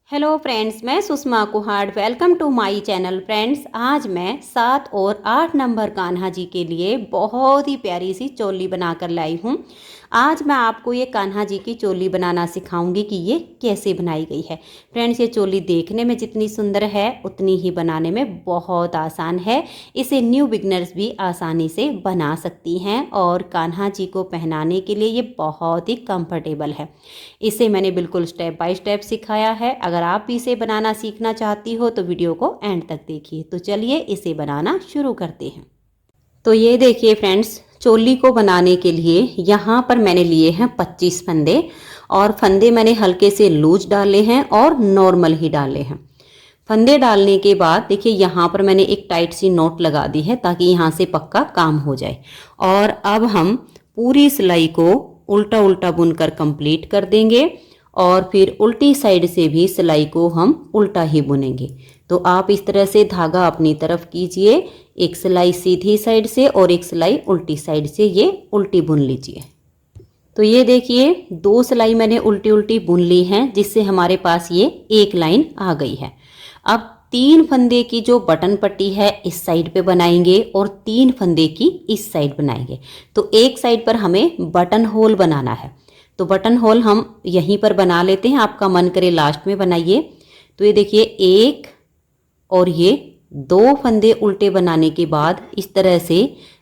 Hello friends, मैं Sushma Kuhad. Welcome to my channel. Friends, आज मैं 7 और 8 नंबर कान्हा जी के लिए बहुत ही प्यारी सी चोली बनाकर लाई हूँ। आज मैं आपको ये कान्हा जी की चोली बनाना सिखाऊंगी कि ये कैसे बनाई गई है। फ्रेंड्स, ये चोली देखने में जितनी सुंदर है उतनी ही बनाने में बहुत आसान है। इसे न्यू बिगनर्स भी आसानी से बना सकती हैं और कान्हा जी को पहनाने के लिए ये बहुत ही कंफर्टेबल है। इसे मैंने बिल्कुल स्टेप बाय स्टेप सिखाया है। अगर आप भी इसे बनाना सीखना चाहती हो तो वीडियो को एंड तक देखिए। तो चलिए इसे बनाना शुरू करते हैं। तो ये देखिए फ्रेंड्स, चोली को बनाने के लिए यहाँ पर मैंने लिए हैं 25 फंदे और फंदे मैंने हल्के से लूज डाले हैं और नॉर्मल ही डाले हैं। फंदे डालने के बाद देखिए यहाँ पर मैंने एक टाइट सी नोट लगा दी है ताकि यहाँ से पक्का काम हो जाए। और अब हम पूरी सिलाई को उल्टा उल्टा बुनकर कंप्लीट कर देंगे और फिर उल्टी साइड से भी सिलाई को हम उल्टा ही बुनेंगे। तो आप इस तरह से धागा अपनी तरफ कीजिए, एक सिलाई सीधी साइड से और एक सिलाई उल्टी साइड से ये उल्टी बुन लीजिए। तो ये देखिए 2 सिलाई मैंने उल्टी उल्टी बुन ली हैं, जिससे हमारे पास ये एक लाइन आ गई है। अब 3 फंदे की जो बटन पट्टी है इस साइड पे बनाएंगे और 3 फंदे की इस साइड बनाएंगे। तो एक साइड पर हमें बटन होल बनाना है, तो बटन होल हम यहीं पर बना लेते हैं। आपका मन करे लास्ट में बनाइए। तो ये देखिए 1 और ये 2 फंदे उल्टे बनाने के बाद इस तरह से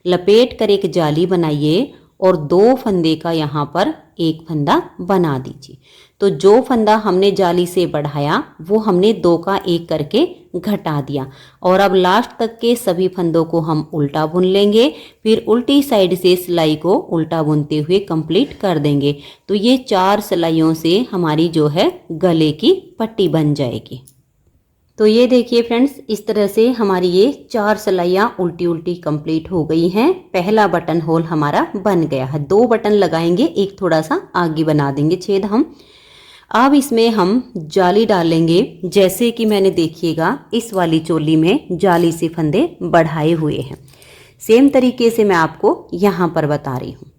लपेट कर एक जाली बनाइए और 2 फंदे का यहाँ पर एक फंदा बना दीजिए। तो जो फंदा हमने जाली से बढ़ाया वो हमने 2 का 1 करके घटा दिया और अब लास्ट तक के सभी फंदों को हम उल्टा बुन लेंगे। फिर उल्टी साइड से सिलाई को उल्टा बुनते हुए कंप्लीट कर देंगे। तो ये 4 सिलाइयों से हमारी जो है गले की पट्टी बन जाएगी। तो ये देखिए फ्रेंड्स, इस तरह से हमारी ये 4 सिलाइयाँ उल्टी उल्टी कंप्लीट हो गई हैं। पहला बटन होल हमारा बन गया है। 2 बटन लगाएंगे, एक थोड़ा सा आगे बना देंगे छेद हम। अब इसमें हम जाली डालेंगे, जैसे कि मैंने देखिएगा इस वाली चोली में जाली से फंदे बढ़ाए हुए हैं। सेम तरीके से मैं आपको यहाँ पर बता रही हूँ।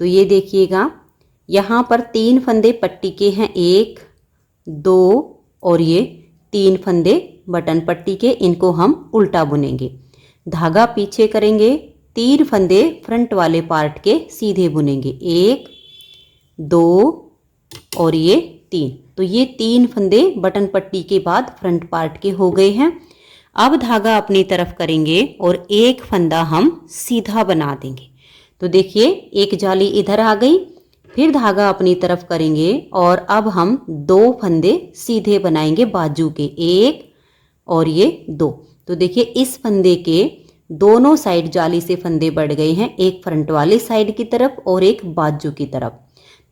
तो ये देखिएगा यहाँ पर 3 फंदे पट्टी के हैं, 1 2 और ये 3 फंदे बटन पट्टी के, इनको हम उल्टा बुनेंगे। धागा पीछे करेंगे, 3 फंदे फ्रंट वाले पार्ट के सीधे बुनेंगे, 1 2 और ये 3। तो ये 3 फंदे बटन पट्टी के बाद फ्रंट पार्ट के हो गए हैं। अब धागा अपनी तरफ करेंगे और एक फंदा हम सीधा बना देंगे। तो देखिए एक जाली इधर आ गई, फिर धागा अपनी तरफ करेंगे और अब हम 2 फंदे सीधे बनाएंगे बाजू के, 1 और ये 2। तो देखिए इस फंदे के दोनों साइड जाली से फंदे बढ़ गए हैं, एक फ्रंट वाले साइड की तरफ और एक बाजू की तरफ।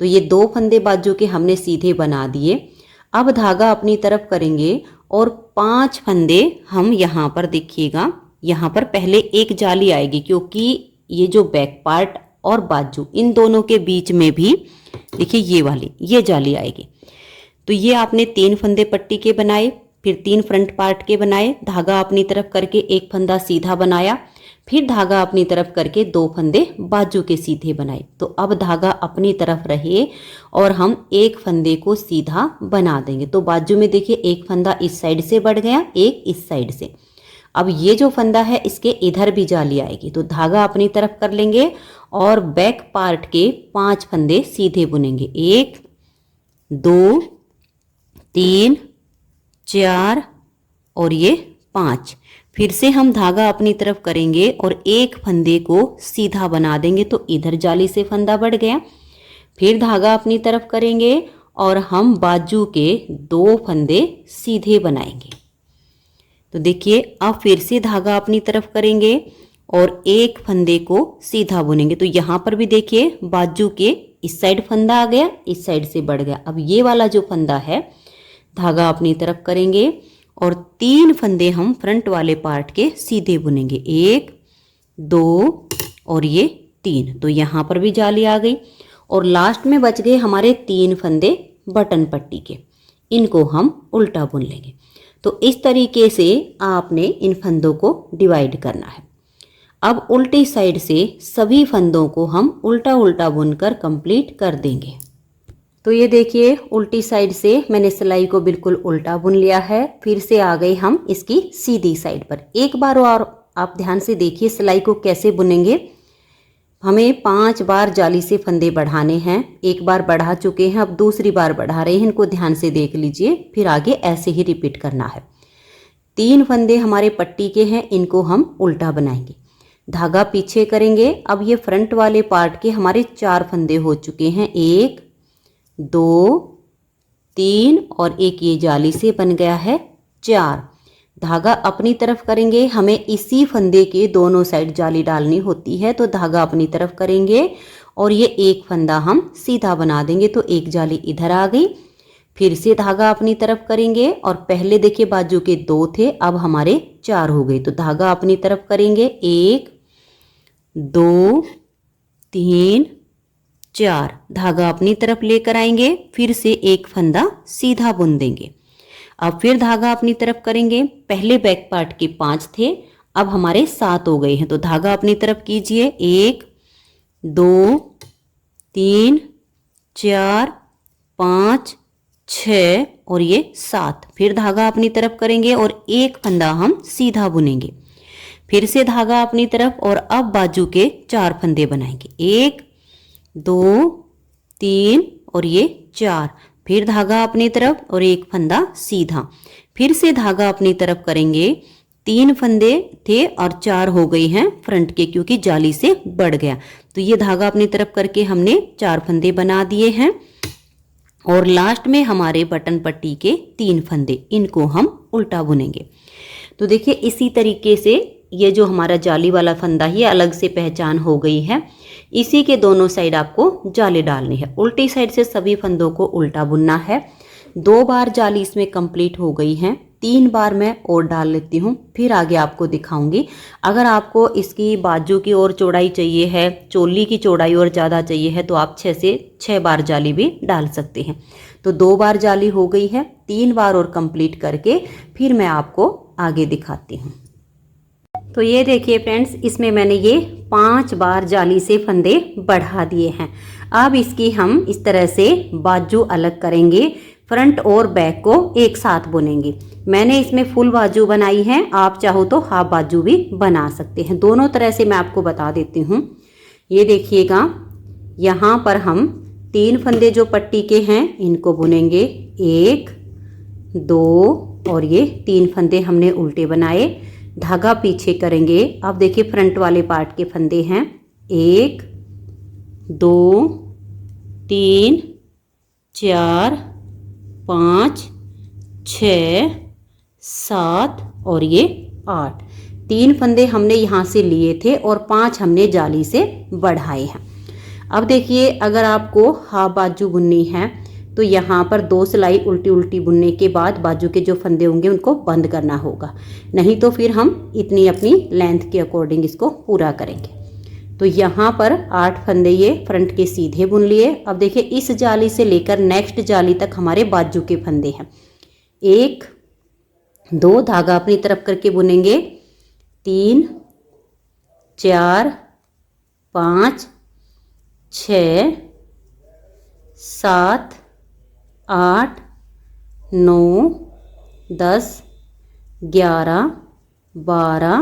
तो ये 2 फंदे बाजू के हमने सीधे बना दिए। अब धागा अपनी तरफ करेंगे और 5 फंदे हम यहाँ पर देखिएगा, यहाँ पर पहले एक जाली आएगी क्योंकि ये जो बैक पार्ट और बाजू इन दोनों के बीच में भी देखिए ये वाली ये जाली आएगी। तो ये आपने 3 फंदे पट्टी के बनाए, फिर 3 फ्रंट पार्ट के बनाए, धागा अपनी तरफ करके एक फंदा सीधा बनाया, फिर धागा अपनी तरफ करके 2 फंदे बाजू के सीधे बनाए। तो अब धागा अपनी तरफ रहे और हम एक फंदे को सीधा बना देंगे। तो बाजू में देखिए एक फंदा इस साइड से बढ़ गया, एक इस साइड से। अब ये जो फंदा है इसके इधर भी जाली आएगी। तो धागा अपनी तरफ कर लेंगे और बैक पार्ट के 5 फंदे सीधे बुनेंगे, 1 2 3 4 और ये 5। फिर से हम धागा अपनी तरफ करेंगे और एक फंदे को सीधा बना देंगे। तो इधर जाली से फंदा बढ़ गया। फिर धागा अपनी तरफ करेंगे और हम बाजू के 2 फंदे सीधे बनाएंगे। तो देखिए अब फिर से धागा अपनी तरफ करेंगे और एक फंदे को सीधा बुनेंगे। तो यहाँ पर भी देखिए बाजू के इस साइड फंदा आ गया, इस साइड से बढ़ गया। अब ये वाला जो फंदा है धागा अपनी तरफ करेंगे और 3 फंदे हम फ्रंट वाले पार्ट के सीधे बुनेंगे, 1 2 और ये 3। तो यहाँ पर भी जाली आ गई और लास्ट में बच गए हमारे 3 फंदे बटन पट्टी के, इनको हम उल्टा बुन लेंगे। तो इस तरीके से आपने इन फंदों को डिवाइड करना है। अब उल्टी साइड से सभी फंदों को हम उल्टा उल्टा बुनकर कंप्लीट कर देंगे। तो ये देखिए उल्टी साइड से मैंने सिलाई को बिल्कुल उल्टा बुन लिया है। फिर से आ गए हम इसकी सीधी साइड पर। एक बार और आप ध्यान से देखिए सिलाई को कैसे बुनेंगे। हमें 5 बार जाली से फंदे बढ़ाने हैं। एक बार बढ़ा चुके हैं, अब दूसरी बार बढ़ा रहे हैं। इनको ध्यान से देख लीजिए, फिर आगे ऐसे ही रिपीट करना है। 3 फंदे हमारे पट्टी के हैं, इनको हम उल्टा बनाएंगे। धागा पीछे करेंगे। अब ये फ्रंट वाले पार्ट के हमारे 4 फंदे हो चुके हैं। 1 2 3 और एक ये जाली से बन गया है 4। धागा अपनी तरफ करेंगे। हमें इसी फंदे के दोनों साइड जाली डालनी होती है, तो धागा अपनी तरफ करेंगे और ये एक फंदा हम सीधा बना देंगे। तो एक जाली इधर आ गई। फिर से धागा अपनी तरफ करेंगे और पहले देखिए बाजू के 2 थे, अब हमारे 4 हो गए। तो धागा अपनी तरफ करेंगे। 1 2 3 4 धागा अपनी तरफ लेकर आएंगे। फिर से एक फंदा सीधा बुन देंगे। अब फिर धागा अपनी तरफ करेंगे। पहले बैक पार्ट के 5 थे, अब हमारे 7 हो गए हैं। तो धागा अपनी तरफ कीजिए। 1 2 3 4 5 6 और ये 7। फिर धागा अपनी तरफ करेंगे और एक फंदा हम सीधा बुनेंगे। फिर से धागा अपनी तरफ और अब बाजू के 4 फंदे बनाएंगे। 1 2 3 और ये 4। फिर धागा अपनी तरफ और एक फंदा सीधा। फिर से धागा अपनी तरफ करेंगे। 3 फंदे थे और 4 हो गई हैं फ्रंट के, क्योंकि जाली से बढ़ गया। तो ये धागा अपनी तरफ करके हमने 4 फंदे बना दिए हैं। और लास्ट में हमारे बटन पट्टी के 3 फंदे, इनको हम उल्टा बुनेंगे। तो देखिए इसी तरीके से ये जो हमारा जाली वाला फंदा ये अलग से पहचान हो गई है। इसी के दोनों साइड आपको जाली डालनी है। उल्टी साइड से सभी फंदों को उल्टा बुनना है। 2 बार जाली इसमें कंप्लीट हो गई है। 3 बार मैं और डाल लेती हूँ, फिर आगे आपको दिखाऊंगी। अगर आपको इसकी बाजू की और चौड़ाई चाहिए है, चोली की चौड़ाई और ज़्यादा चाहिए है, तो आप 6 से 6 बार जाली भी डाल सकते हैं। तो 2 बार जाली हो गई है, 3 बार और कंप्लीट करके फिर मैं आपको आगे दिखाती हूँ। तो ये देखिए फ्रेंड्स, इसमें मैंने ये 5 बार जाली से फंदे बढ़ा दिए हैं। अब इसकी हम इस तरह से बाजू अलग करेंगे। फ्रंट और बैक को एक साथ बुनेंगे। मैंने इसमें फुल बाजू बनाई है, आप चाहो तो हाफ बाजू भी बना सकते हैं। दोनों तरह से मैं आपको बता देती हूँ। ये देखिएगा, यहाँ पर हम 3 फंदे जो पट्टी के हैं इनको बुनेंगे। 1 2 और ये 3 फंदे हमने उल्टे बनाए। धागा पीछे करेंगे। अब देखिए फ्रंट वाले पार्ट के फंदे हैं। 1 2 3 4 5 6 7 और ये 8। 3 फंदे हमने यहाँ से लिए थे और 5 हमने जाली से बढ़ाए हैं। अब देखिए अगर आपको हाफ बाजू बुननी है तो यहाँ पर 2 सिलाई उल्टी उल्टी बुनने के बाद बाजू के जो फंदे होंगे उनको बंद करना होगा, नहीं तो फिर हम इतनी अपनी लेंथ के अकॉर्डिंग इसको पूरा करेंगे। तो यहाँ पर 8 फंदे ये फ्रंट के सीधे बुन लिए। अब देखिए इस जाली से लेकर नेक्स्ट जाली तक हमारे बाजू के फंदे हैं। 1 2 धागा अपनी तरफ करके बुनेंगे। 3 4 5 6 7 8 9 10 11 12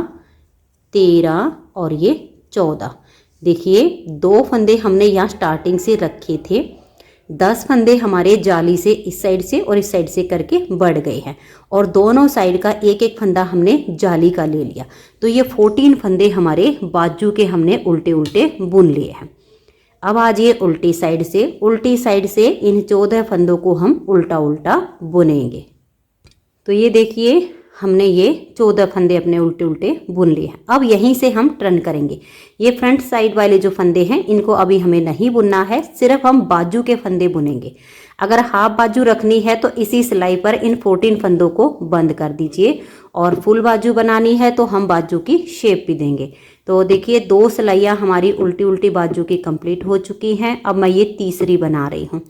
13 और ये 14। देखिए 2 फंदे हमने यहाँ स्टार्टिंग से रखे थे। 10 फंदे हमारे जाली से इस साइड से और इस साइड से करके बढ़ गए हैं और दोनों साइड का एक एक फंदा हमने जाली का ले लिया। तो ये 14 फंदे हमारे बाजू के हमने उल्टे उल्टे बुन लिए हैं। अब आ जाइए उल्टी साइड से। उल्टी साइड से इन 14 फंदों को हम उल्टा उल्टा बुनेंगे। तो ये देखिए हमने ये 14 फंदे अपने उल्टे उल्टे बुन लिए हैं। अब यहीं से हम टर्न करेंगे। ये फ्रंट साइड वाले जो फंदे हैं इनको अभी हमें नहीं बुनना है, सिर्फ हम बाजू के फंदे बुनेंगे। अगर हाफ बाजू रखनी है तो इसी सिलाई पर इन 14 फंदों को बंद कर दीजिए और फुल बाजू बनानी है तो हम बाजू की शेप भी देंगे। तो देखिए 2 सिलाइयाँ हमारी उल्टी उल्टी बाजू की कंप्लीट हो चुकी हैं। अब मैं ये तीसरी बना रही हूँ।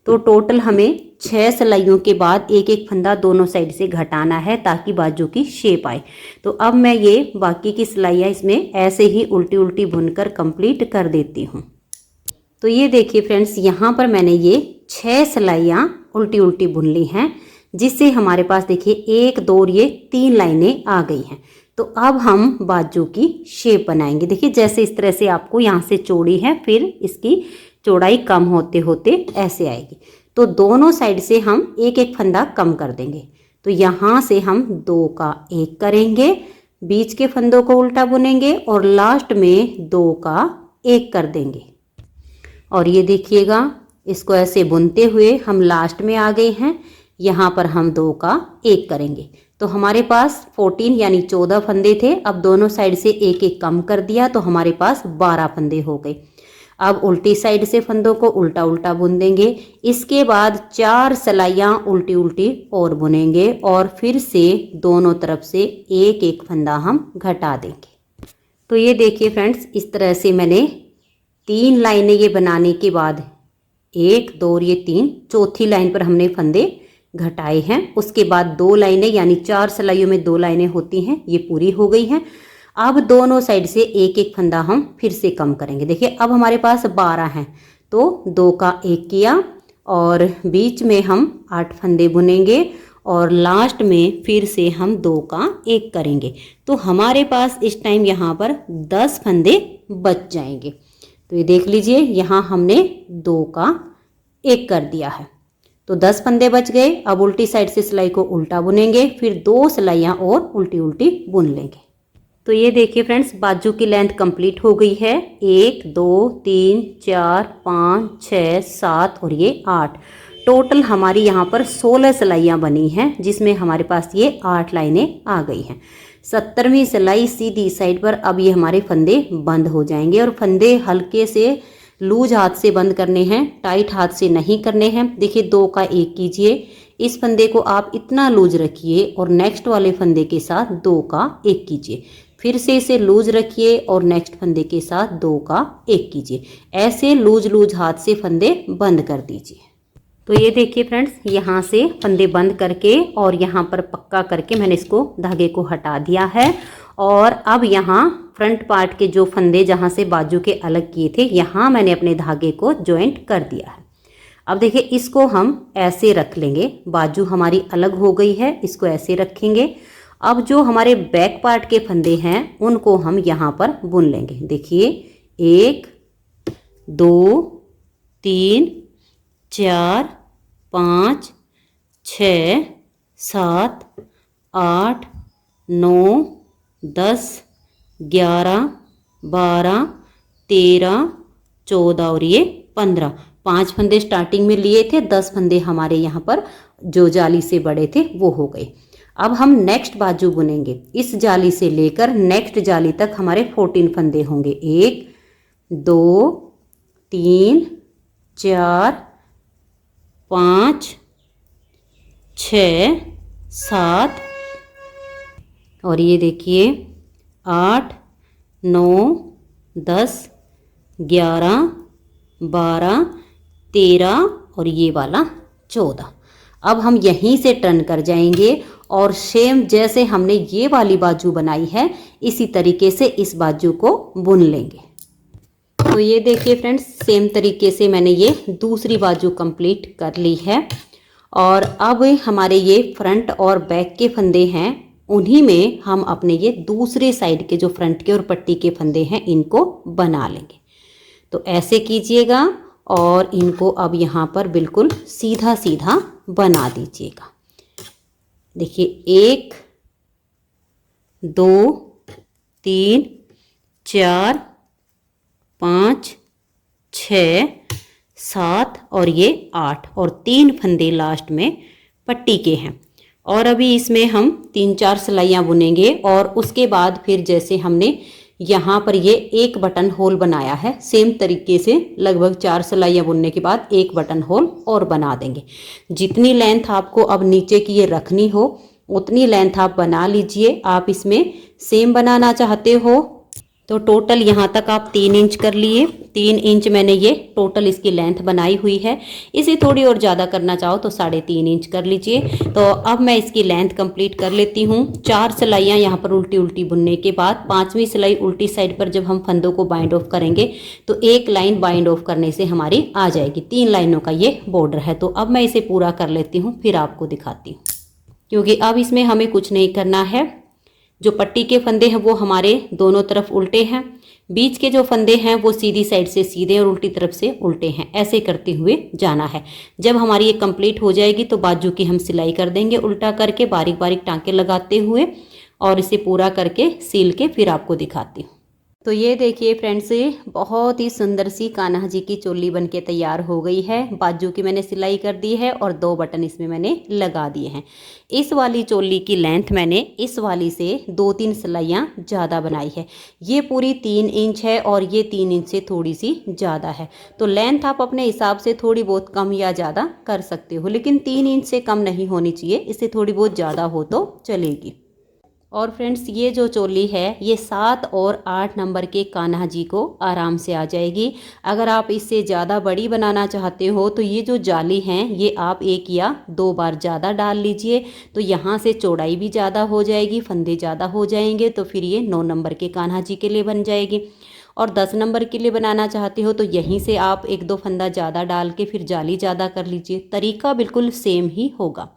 तो टोटल हमें 6 सिलाइयों के बाद एक एक फंदा दोनों साइड से घटाना है ताकि बाजू की शेप आए। तो अब मैं ये बाकी की सिलाइयाँ इसमें ऐसे ही उल्टी उल्टी बुनकर कंप्लीट कर देती हूँ। तो ये देखिए फ्रेंड्स, यहाँ पर मैंने ये 6 सिलाइयाँ उल्टी उल्टी बुन ली हैं, जिससे हमारे पास देखिए 1 2 और ये 3 लाइनें आ गई हैं। तो अब हम बाजू की शेप बनाएंगे। देखिए जैसे इस तरह से आपको यहाँ से चौड़ी है, फिर इसकी चौड़ाई कम होते होते ऐसे आएगी। तो दोनों साइड से हम एक एक फंदा कम कर देंगे। तो यहाँ से हम 2 का 1 करेंगे, बीच के फंदों को उल्टा बुनेंगे और लास्ट में 2 का 1 कर देंगे। और ये देखिएगा, इसको ऐसे बुनते हुए हम लास्ट में आ गए हैं। यहाँ पर हम 2 का 1 करेंगे। तो हमारे पास 14 यानी 14 फंदे थे। अब दोनों साइड से एक एक कम कर दिया तो हमारे पास 12 फंदे हो गए। अब उल्टी साइड से फंदों को उल्टा उल्टा बुन देंगे। इसके बाद 4 सिलाइयाँ उल्टी उल्टी और बुनेंगे और फिर से दोनों तरफ से एक एक फंदा हम घटा देंगे। तो ये देखिए फ्रेंड्स, इस तरह से मैंने 3 लाइनें ये बनाने के बाद 1 2 और ये 3, चौथी लाइन पर हमने फंदे घटाए हैं। उसके बाद 2 लाइनें यानी 4 सिलाइयों में 2 लाइनें होती हैं, ये पूरी हो गई हैं। अब दोनों साइड से एक एक फंदा हम फिर से कम करेंगे। देखिए अब हमारे पास 12 हैं, तो 2 का 1 किया और बीच में हम 8 फंदे बुनेंगे और लास्ट में फिर से हम 2 का 1 करेंगे। तो हमारे पास इस टाइम यहाँ पर 10 फंदे बच जाएंगे। तो ये देख लीजिए, यहाँ हमने 2 का 1 कर दिया है, तो 10 फंदे बच गए। अब उल्टी साइड से सिलाई को उल्टा बुनेंगे, फिर 2 सिलाइयाँ और उल्टी उल्टी बुन लेंगे। तो ये देखिए फ्रेंड्स, बाजू की लेंथ कंप्लीट हो गई है। 1 2 3 4 5 6 7 और ये 8, टोटल हमारी यहाँ पर 16 सिलाइयाँ बनी हैं, जिसमें हमारे पास ये 8 लाइनें आ गई हैं। 70वीं सिलाई सीधी साइड पर अब ये हमारे फंदे बंद हो जाएंगे और फंदे हल्के से लूज हाथ से बंद करने हैं, टाइट हाथ से नहीं करने हैं। देखिए 2 का 1 कीजिए, इस फंदे को आप इतना लूज रखिए और नेक्स्ट वाले फंदे के साथ 2 का 1 कीजिए, फिर से इसे लूज रखिए और नेक्स्ट फंदे के साथ 2 का 1 कीजिए। ऐसे लूज लूज हाथ से फंदे बंद कर दीजिए। तो ये देखिए फ्रेंड्स, यहाँ से फंदे बंद करके और यहाँ पर पक्का करके मैंने इसको धागे को हटा दिया है। और अब यहाँ फ्रंट पार्ट के जो फंदे जहाँ से बाजू के अलग किए थे, यहाँ मैंने अपने धागे को जॉइंट कर दिया है। अब देखिए इसको हम ऐसे रख लेंगे, बाजू हमारी अलग हो गई है, इसको ऐसे रखेंगे। अब जो हमारे बैक पार्ट के फंदे हैं उनको हम यहाँ पर बुन लेंगे। देखिए 1 2 3 4 5 6 7 8 9 10 11 12 13 14 और ये 15, 5 फंदे स्टार्टिंग में लिए थे, 10 फंदे हमारे यहाँ पर जो जाली से बड़े थे वो हो गए। अब हम नेक्स्ट बाजू बुनेंगे। इस जाली से लेकर नेक्स्ट जाली तक हमारे 14 फंदे होंगे। 1 2 3 4 5 6 7 और ये देखिए 8 9 10 11 12 13 और ये वाला 14। अब हम यहीं से टर्न कर जाएंगे और सेम जैसे हमने ये वाली बाजू बनाई है इसी तरीके से इस बाजू को बुन लेंगे। तो ये देखिए फ्रेंड्स, सेम तरीके से मैंने ये दूसरी बाजू कंप्लीट कर ली है। और अब हमारे ये फ्रंट और बैक के फंदे हैं, उन्हीं में हम अपने ये दूसरे साइड के जो फ्रंट के और पट्टी के फंदे हैं इनको बना लेंगे। तो ऐसे कीजिएगा और इनको अब यहाँ पर बिल्कुल सीधा सीधा बना दीजिएगा। देखिए 1 2 3 4 5 6 7 और ये 8 और 3 फंदे लास्ट में पट्टी के हैं। और अभी इसमें हम 3-4 सिलाइयाँ बुनेंगे और उसके बाद फिर जैसे हमने यहाँ पर ये एक बटन होल बनाया है, सेम तरीके से लगभग 4 सिलाइयाँ बुनने के बाद एक बटन होल और बना देंगे। जितनी लेंथ आपको अब नीचे की ये रखनी हो उतनी लेंथ आप बना लीजिए। आप इसमें सेम बनाना चाहते हो तो टोटल यहाँ तक आप 3 इंच कर लिए। 3 इंच मैंने ये टोटल इसकी लेंथ बनाई हुई है। इसे थोड़ी और ज़्यादा करना चाहो तो 3.5 इंच कर लीजिए। तो अब मैं इसकी लेंथ कंप्लीट कर लेती हूँ। 4 सिलाइयाँ यहाँ पर उल्टी उल्टी बुनने के बाद 5वीं सिलाई उल्टी साइड पर जब हम फंदों को बाइंड ऑफ करेंगे तो एक लाइन बाइंड ऑफ करने से हमारी आ जाएगी। 3 लाइनों का ये बॉर्डर है। तो अब मैं इसे पूरा कर लेती हूँ, फिर आपको दिखाती हूँ, क्योंकि अब इसमें हमें कुछ नहीं करना है। जो पट्टी के फंदे हैं वो हमारे दोनों तरफ उल्टे हैं, बीच के जो फंदे हैं वो सीधी साइड से सीधे और उल्टी तरफ से उल्टे हैं। ऐसे करते हुए जाना है। जब हमारी ये कंप्लीट हो जाएगी तो बाजू की हम सिलाई कर देंगे उल्टा करके, बारीक बारीक टांके लगाते हुए, और इसे पूरा करके सील के फिर आपको दिखाती हूँ। तो ये देखिए फ्रेंड्स, बहुत ही सुंदर सी कान्हा जी की चोली बनके तैयार हो गई है। बाजू की मैंने सिलाई कर दी है और 2 बटन इसमें मैंने लगा दिए हैं। इस वाली चोली की लेंथ मैंने इस वाली से 2-3 सिलाइयाँ ज़्यादा बनाई है। ये पूरी 3 इंच है और ये 3 इंच से थोड़ी सी ज़्यादा है। तो लेंथ आप अपने हिसाब से थोड़ी बहुत कम या ज़्यादा कर सकते हो, लेकिन 3 इंच से कम नहीं होनी चाहिए। इससे थोड़ी बहुत ज़्यादा हो तो चलेगी। और फ्रेंड्स, ये जो चोली है ये 7 और 8 नंबर के कान्हा जी को आराम से आ जाएगी। अगर आप इससे ज़्यादा बड़ी बनाना चाहते हो तो ये जो जाली हैं ये आप 1 या 2 बार ज़्यादा डाल लीजिए। तो यहाँ से चौड़ाई भी ज़्यादा हो जाएगी, फंदे ज़्यादा हो जाएंगे, तो फिर ये 9 नंबर के कान्हा जी के लिए बन जाएगी। और 10 नंबर के लिए बनाना चाहते हो तो यहीं से आप 1-2 फंदा ज़्यादा डाल के फिर जाली ज़्यादा कर लीजिए। तरीका बिल्कुल सेम ही होगा।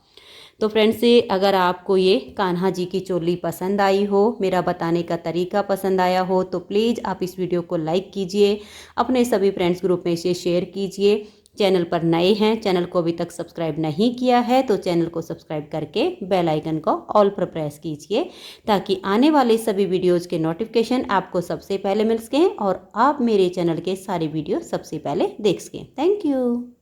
तो फ्रेंड्स, अगर आपको ये कान्हा जी की चोली पसंद आई हो, मेरा बताने का तरीका पसंद आया हो, तो प्लीज़ आप इस वीडियो को लाइक कीजिए, अपने सभी फ्रेंड्स ग्रुप में इसे शेयर कीजिए। चैनल पर नए हैं, चैनल को अभी तक सब्सक्राइब नहीं किया है तो चैनल को सब्सक्राइब करके बेल आइकन को ऑल पर प्रेस कीजिए, ताकि आने वाले सभी वीडियोज़ के नोटिफिकेशन आपको सबसे पहले मिल सकें और आप मेरे चैनल के सारे वीडियो सबसे पहले देख सकें। Thank you.